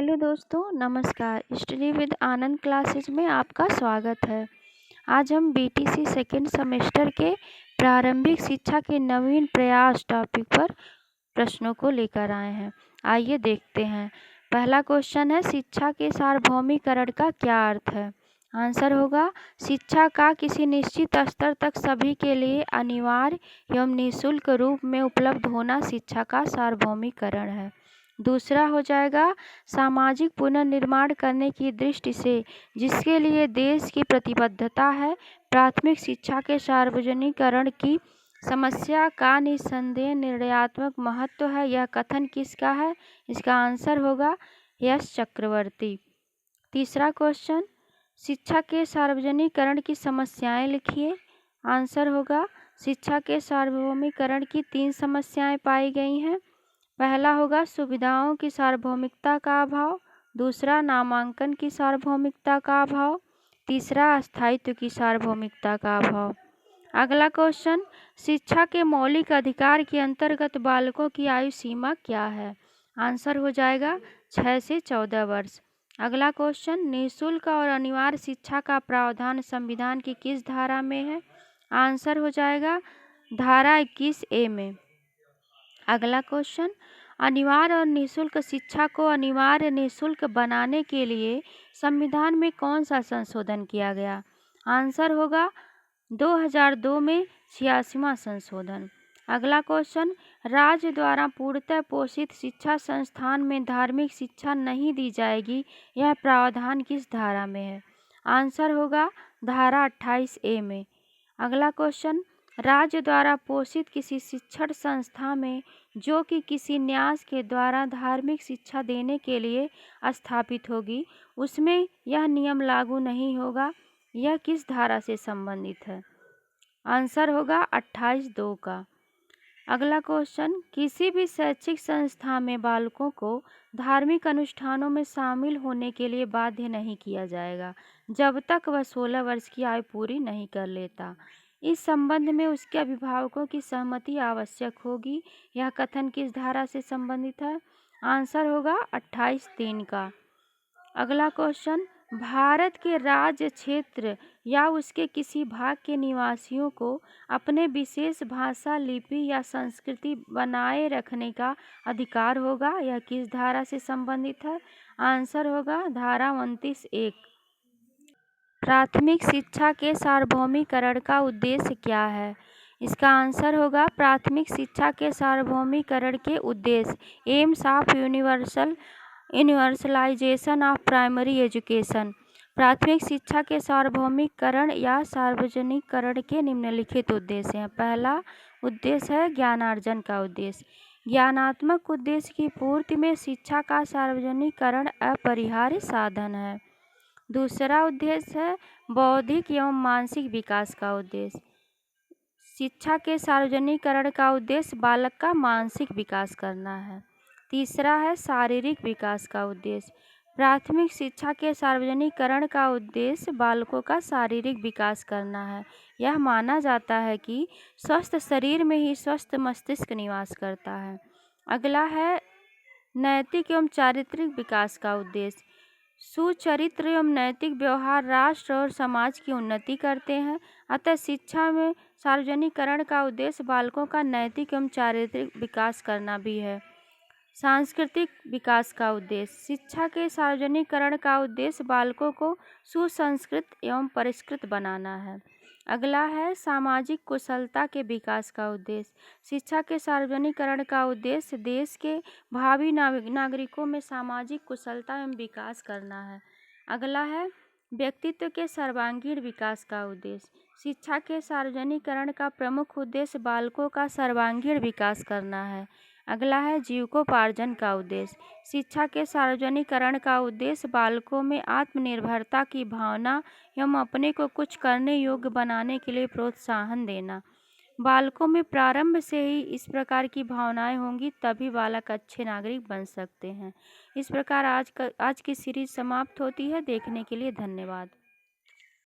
Hello दोस्तों, नमस्कार। Study with Anand classes में आपका स्वागत है। आज हम बीटीसी सेकेंड सेमेस्टर के प्रारंभिक शिक्षा के नवीन प्रयास टॉपिक पर प्रश्नों को लेकर आए हैं। आइए देखते हैं। पहला क्वेश्चन है, शिक्षा के सार्वभौमिकरण का क्या अर्थ है? आंसर होगा, शिक्षा का किसी निश्चित स्तर तक सभी के लिए अनिवार्य एवं निःशुल्क रूप में उपलब्ध होना शिक्षा का सार्वभौमिकरण है। दूसरा हो जाएगा, सामाजिक पुनर्निर्माण करने की दृष्टि से जिसके लिए देश की प्रतिबद्धता है, प्राथमिक शिक्षा के सार्वजनिकरण की समस्या का निस्संदेह निर्णयात्मक महत्व है। यह कथन किसका है? इसका आंसर होगा यश चक्रवर्ती। तीसरा क्वेश्चन, शिक्षा के सार्वजनिकरण की समस्याएं लिखिए। आंसर होगा, शिक्षा के सार्वभौमिकरण की 3 समस्याएं पाई गई हैं। पहला होगा सुविधाओं की सार्वभौमिकता का अभाव, दूसरा नामांकन की सार्वभौमिकता का अभाव, तीसरा स्थायित्व की सार्वभौमिकता का अभाव। अगला क्वेश्चन, शिक्षा के मौलिक अधिकार के अंतर्गत बालकों की आयु सीमा क्या है? आंसर हो जाएगा 6 से 14 वर्ष। अगला क्वेश्चन, निःशुल्क और अनिवार्य शिक्षा का प्रावधान संविधान की किस धारा में है? आंसर हो जाएगा धारा 21A में। अगला क्वेश्चन, अनिवार्य और निःशुल्क शिक्षा को अनिवार्य निःशुल्क बनाने के लिए संविधान में कौन सा संशोधन किया गया? आंसर होगा 2002 में 86वां संशोधन। अगला क्वेश्चन, राज्य द्वारा पूर्णतः पोषित शिक्षा संस्थान में धार्मिक शिक्षा नहीं दी जाएगी, यह प्रावधान किस धारा में है? आंसर होगा धारा 28A में। अगला क्वेश्चन, राज्य द्वारा पोषित किसी शिक्षण संस्था में जो कि किसी न्यास के द्वारा धार्मिक शिक्षा देने के लिए स्थापित होगी, उसमें यह नियम लागू नहीं होगा, यह किस धारा से संबंधित है? आंसर होगा 28(2) का। अगला क्वेश्चन, किसी भी शैक्षिक संस्था में बालकों को धार्मिक अनुष्ठानों में शामिल होने के लिए बाध्य नहीं किया जाएगा जब तक वह 16 वर्ष की आयु पूरी नहीं कर लेता। इस संबंध में उसके अभिभावकों की सहमति आवश्यक होगी। यह कथन किस धारा से संबंधित है? आंसर होगा 28(3) का। अगला क्वेश्चन, भारत के राज्य क्षेत्र या उसके किसी भाग के निवासियों को अपने विशेष भाषा, लिपि या संस्कृति बनाए रखने का अधिकार होगा, यह किस धारा से संबंधित है? आंसर होगा धारा 29(1). प्राथमिक शिक्षा के सार्वभौमिकरण का उद्देश्य क्या है? इसका आंसर होगा, प्राथमिक शिक्षा के सार्वभौमिकरण के उद्देश्य AIIMS of universalization of primary education. प्राथमिक शिक्षा के सार्वभौमिकरण या सार्वजनिकरण के निम्नलिखित उद्देश्य हैं। पहला उद्देश्य है ज्ञानार्जन का उद्देश्य। ज्ञानात्मक उद्देश्य की पूर्ति में शिक्षा का सार्वजनिकरण अपरिहार्य साधन है। दूसरा उद्देश्य है बौद्धिक एवं मानसिक विकास का उद्देश्य। शिक्षा के सार्वजनिकरण का उद्देश्य बालक का मानसिक विकास करना है। तीसरा है शारीरिक विकास का उद्देश्य। प्राथमिक शिक्षा के सार्वजनिकरण का उद्देश्य बालकों का शारीरिक विकास करना है। यह माना जाता है कि स्वस्थ शरीर में ही स्वस्थ मस्तिष्क निवास करता है। अगला है नैतिक एवं चारित्रिक विकास का उद्देश्य। सुचरित्र एवं नैतिक व्यवहार राष्ट्र और समाज की उन्नति करते हैं। अतः शिक्षा में सार्वजनिकरण का उद्देश्य बालकों का नैतिक एवं चारित्रिक विकास करना भी है। सांस्कृतिक विकास का उद्देश्य। शिक्षा के सार्वजनिकरण का उद्देश्य बालकों को सुसंस्कृत एवं परिष्कृत बनाना है। अगला है सामाजिक कुशलता के विकास का उद्देश्य। शिक्षा के सार्वजनिकरण का उद्देश्य देश के भावी नागरिकों में सामाजिक कुशलता एवं विकास करना है। अगला है व्यक्तित्व के सर्वांगीण विकास का उद्देश्य। शिक्षा के सार्वजनिकरण का प्रमुख उद्देश्य बालकों का सर्वांगीण विकास करना है। अगला है जीविकोपार्जन का उद्देश्य। शिक्षा के सार्वजनिकरण का उद्देश्य बालकों में आत्मनिर्भरता की भावना एवं अपने को कुछ करने योग्य बनाने के लिए प्रोत्साहन देना। बालकों में प्रारंभ से ही इस प्रकार की भावनाएं होंगी तभी बालक अच्छे नागरिक बन सकते हैं। इस प्रकार आज की सीरीज समाप्त होती है। देखने के लिए धन्यवाद।